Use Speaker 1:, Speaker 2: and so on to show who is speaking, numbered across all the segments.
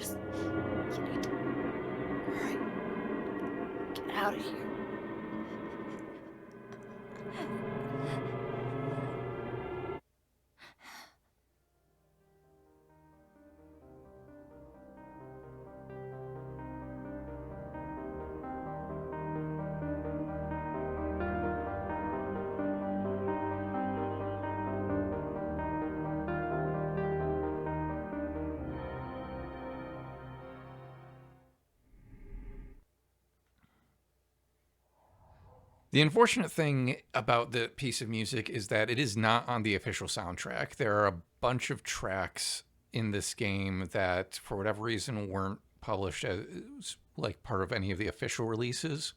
Speaker 1: You need to... Alright. Get out of here.
Speaker 2: The unfortunate thing about the piece of music is that it is not on the official soundtrack. There are a bunch of tracks in this game that, for whatever reason, weren't published as like part of any of the official releases.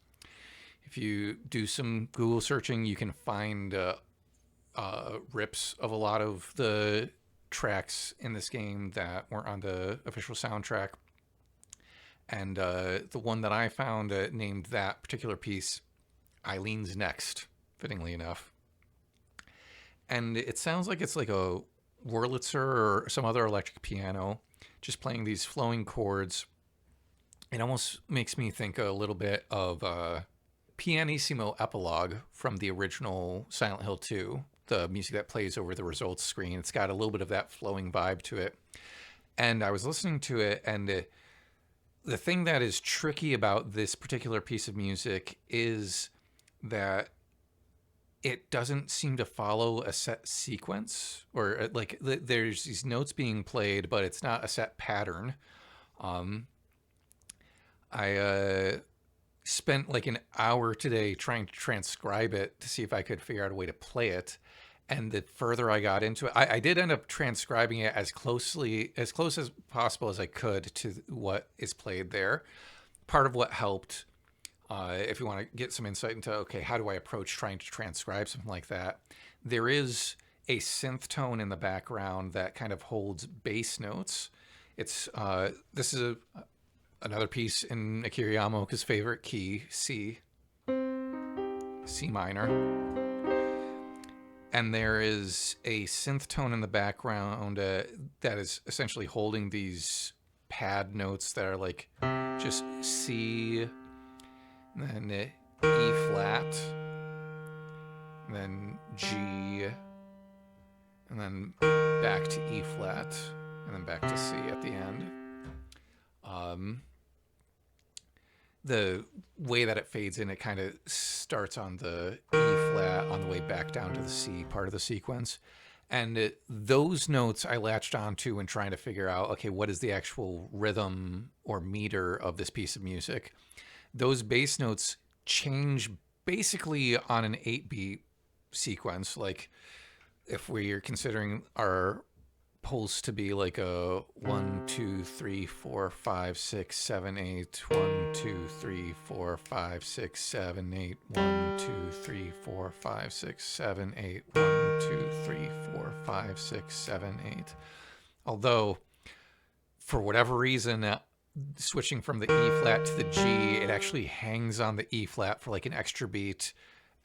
Speaker 2: If you do some Google searching, you can find rips of a lot of the tracks in this game that weren't on the official soundtrack. And the one that I found named that particular piece Eileen's Next, fittingly enough. And it sounds like it's like a Wurlitzer or some other electric piano, just playing these flowing chords. It almost makes me think a little bit of Pianissimo Epilogue from the original Silent Hill 2, the music that plays over the results screen. It's got a little bit of that flowing vibe to it. And I was listening to it, and the thing that is tricky about this particular piece of music is that it doesn't seem to follow a set sequence, or like there's these notes being played, but it's not a set pattern. I spent like an hour today trying to transcribe it to see if I could figure out a way to play it. And the further I got into it, I did end up transcribing it as close as possible as I could to what is played there. Part of what helped, if you want to get some insight into, okay, how do I approach trying to transcribe something like that? There is a synth tone in the background that kind of holds bass notes. This is another piece in Akira Yamaoka's favorite key, C minor. And there is a synth tone in the background that is essentially holding these pad notes that are like just C, and then E flat, and then G, and then back to E flat, and then back to C at the end. The way that it fades in, it kind of starts on the E flat on the way back down to the C part of the sequence. And those notes I latched onto when trying to figure out, okay, what is the actual rhythm or meter of this piece of music? Those bass notes change basically on an 8-beat sequence. Like if we're considering our pulse to be like a 1, 2, 3, 4, 5, 6, 7, 8, 1, 2, 3, 4, 5, 6, 7, 8, 1, 2, 3, 4, 5, 6, 7, 8, 1, 2, 3, 4, 5, 6, 7, 8. Although, for whatever reason, switching from the E flat to the G, it actually hangs on the E flat for like an extra beat,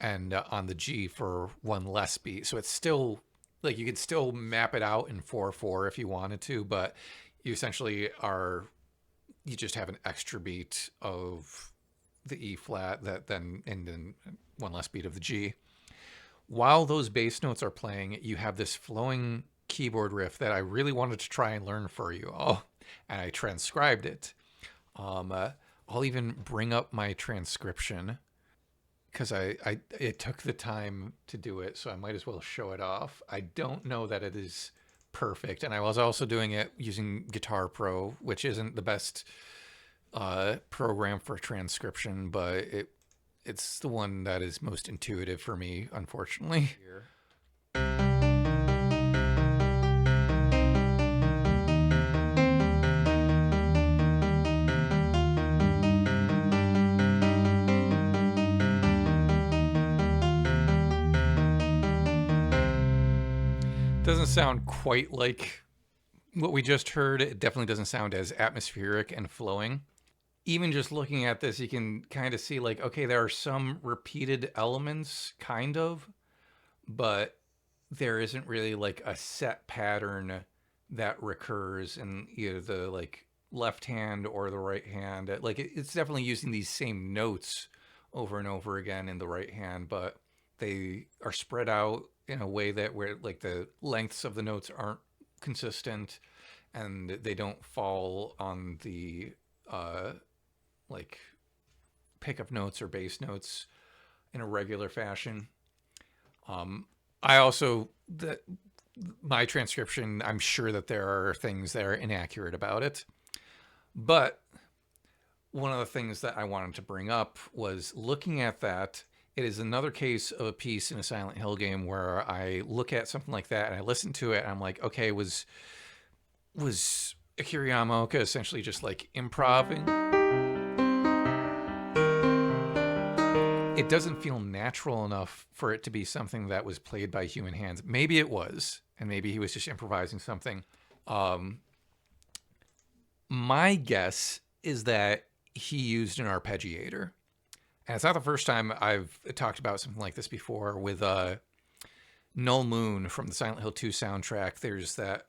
Speaker 2: and on the G for one less beat. So it's still like you could still map it out in 4/4 if you wanted to, but you essentially you just have an extra beat of the E flat and then one less beat of the G. While those bass notes are playing, you have this flowing keyboard riff that I really wanted to try and learn for you all, and I transcribed it. I'll even bring up my transcription, because it took the time to do it, so I might as well show it off. I don't know that it is perfect, and I was also doing it using Guitar Pro, which isn't the best program for transcription, but it's the one that is most intuitive for me, unfortunately. Doesn't sound quite like what we just heard. It definitely doesn't sound as atmospheric and flowing. Even just looking at this, you can kind of see like, okay, there are some repeated elements, kind of, but there isn't really like a set pattern that recurs in either the like left hand or the right hand. Like it's definitely using these same notes over and over again in the right hand, but they are spread out in a way that where like the lengths of the notes aren't consistent and they don't fall on the like pickup notes or bass notes in a regular fashion. I also my transcription, I'm sure that there are things that are inaccurate about it. But one of the things that I wanted to bring up was looking at that. It is another case of a piece in a Silent Hill game where I look at something like that and I listen to it and I'm like, okay, was Akira Yamaoka essentially just like improving? It doesn't feel natural enough for it to be something that was played by human hands. Maybe it was, and maybe he was just improvising something. My guess is that he used an arpeggiator. And it's not the first time I've talked about something like this before with Null Moon from the Silent Hill 2 soundtrack. There's that.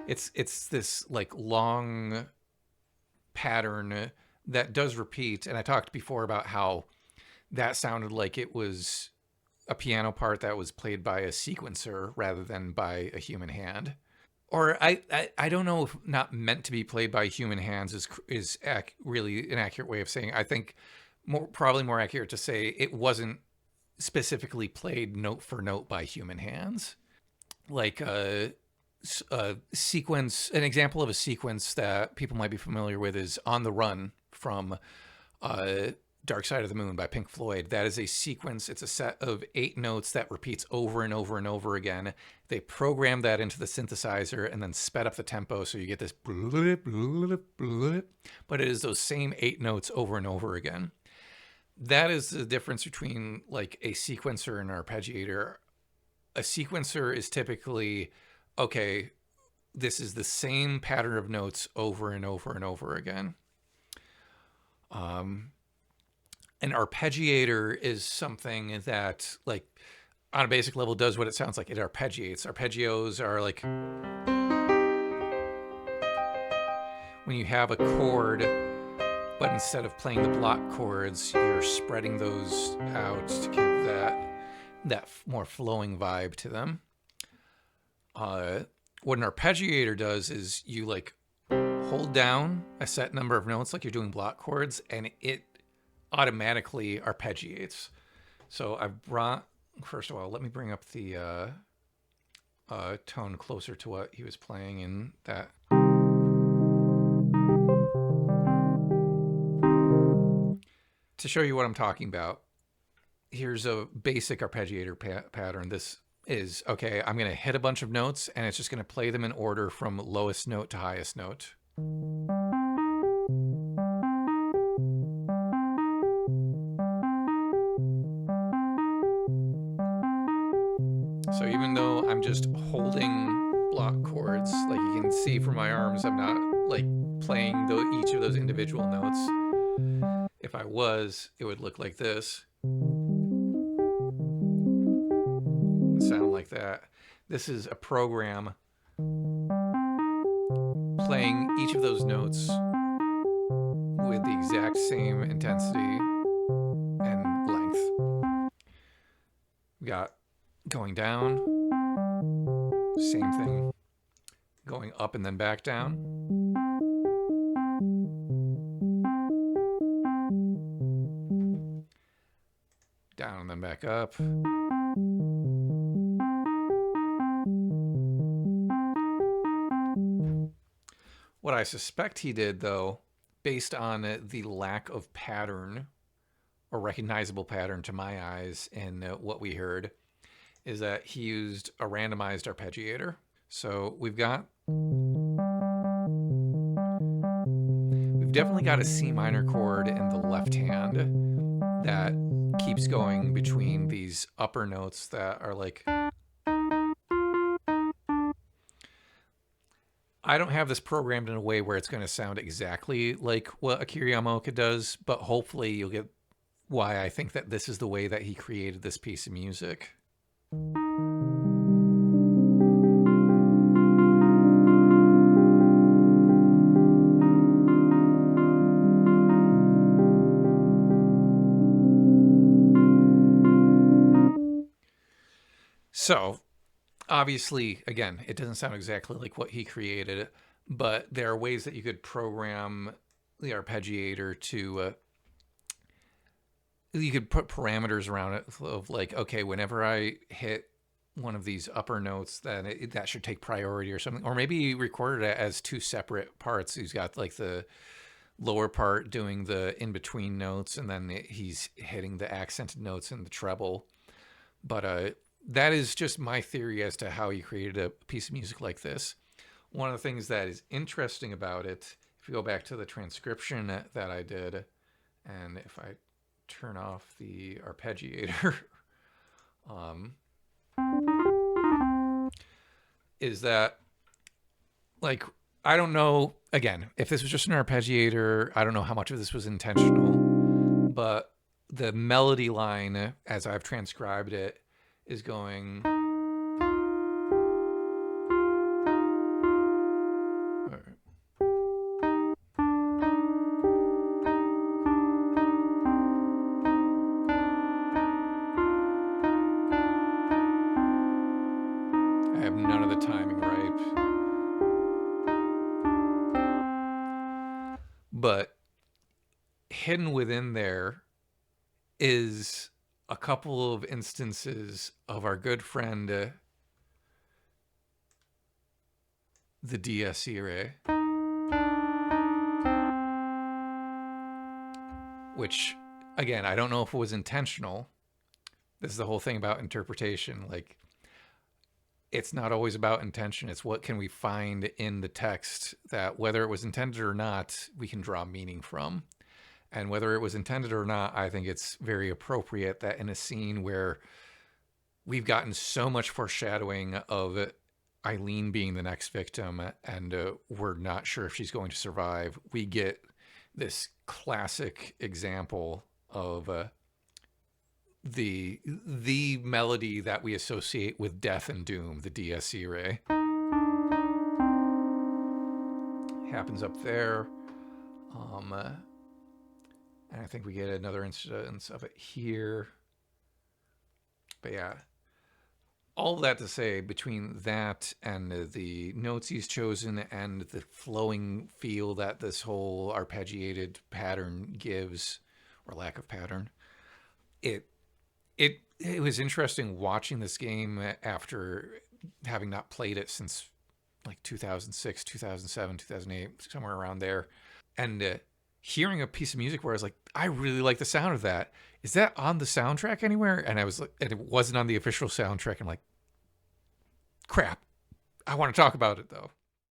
Speaker 2: It's this like long pattern that does repeat. And I talked before about how that sounded like it was a piano part that was played by a sequencer rather than by a human hand. Or I don't know if not meant to be played by human hands is really an accurate way of saying it. I think probably more accurate to say it wasn't specifically played note for note by human hands. Like a sequence, an example of a sequence that people might be familiar with is On the Run from Dark Side of the Moon by Pink Floyd. That is a sequence. It's a set of 8 notes that repeats over and over and over again. They program that into the synthesizer and then sped up the tempo so you get this blip, blip, blip, but it is those same 8 notes over and over again. That is the difference between like a sequencer and an arpeggiator. A sequencer is typically, okay, this is the same pattern of notes over and over and over again. An arpeggiator is something that, like, on a basic level does what it sounds like. It arpeggiates. Arpeggios are like when you have a chord, but instead of playing the block chords, you're spreading those out to give that more flowing vibe to them. What an arpeggiator does is you like hold down a set number of notes like you're doing block chords, and it automatically arpeggiates. So I've brought, first of all, let me bring up the tone closer to what he was playing in that. To show you what I'm talking about, here's a basic arpeggiator pattern. This is, okay, I'm going to hit a bunch of notes and it's just going to play them in order from lowest note to highest note. So even though I'm just holding block chords, like you can see from my arms, I'm not like playing each of those individual notes. If I was, it would look like this. Sound like that. This is a program playing each of those notes with the exact same intensity and length. We got going down, same thing, going up and then back down. Down and then back up. What I suspect he did, though, based on the lack of pattern or recognizable pattern to my eyes in what we heard, is that he used a randomized arpeggiator. So we've definitely got a C minor chord in the left hand that keeps going between these upper notes that are like, I don't have this programmed in a way where it's going to sound exactly like what Akira Yamaoka does, but hopefully you'll get why I think that this is the way that he created this piece of music. So obviously, again, it doesn't sound exactly like what he created, but there are ways that you could program the arpeggiator to you could put parameters around it of like, okay, whenever I hit one of these upper notes, then that should take priority or something. Or maybe he recorded it as two separate parts. He's got like the lower part doing the in-between notes, and then he's hitting the accented notes in the treble. But that is just my theory as to how he created a piece of music like this. One of the things that is interesting about it, if you go back to the transcription that I did, and if I turn off the arpeggiator, is that, like, I don't know, again, if this was just an arpeggiator, I don't know how much of this was intentional, but the melody line, as I've transcribed it, is going... I have none of the timing right. But hidden within there is a couple of instances of our good friend, the DSire, which, again, I don't know if it was intentional. This is the whole thing about interpretation. Like, it's not always about intention. It's what can we find in the text that, whether it was intended or not, we can draw meaning from. And whether it was intended or not, I think it's very appropriate that in a scene where we've gotten so much foreshadowing of Eileen being the next victim, and we're not sure if she's going to survive, we get this classic example of the melody that we associate with death and doom, the Dies Irae. Happens up there. And I think we get another instance of it here. But yeah, all that to say, between that and the notes he's chosen and the flowing feel that this whole arpeggiated pattern gives, or lack of pattern, it was interesting watching this game after having not played it since like 2006, 2007, 2008, somewhere around there. And hearing a piece of music where I was like, I really like the sound of that. Is that on the soundtrack anywhere? And I was like, and it wasn't on the official soundtrack. I'm like, crap. I want to talk about it though.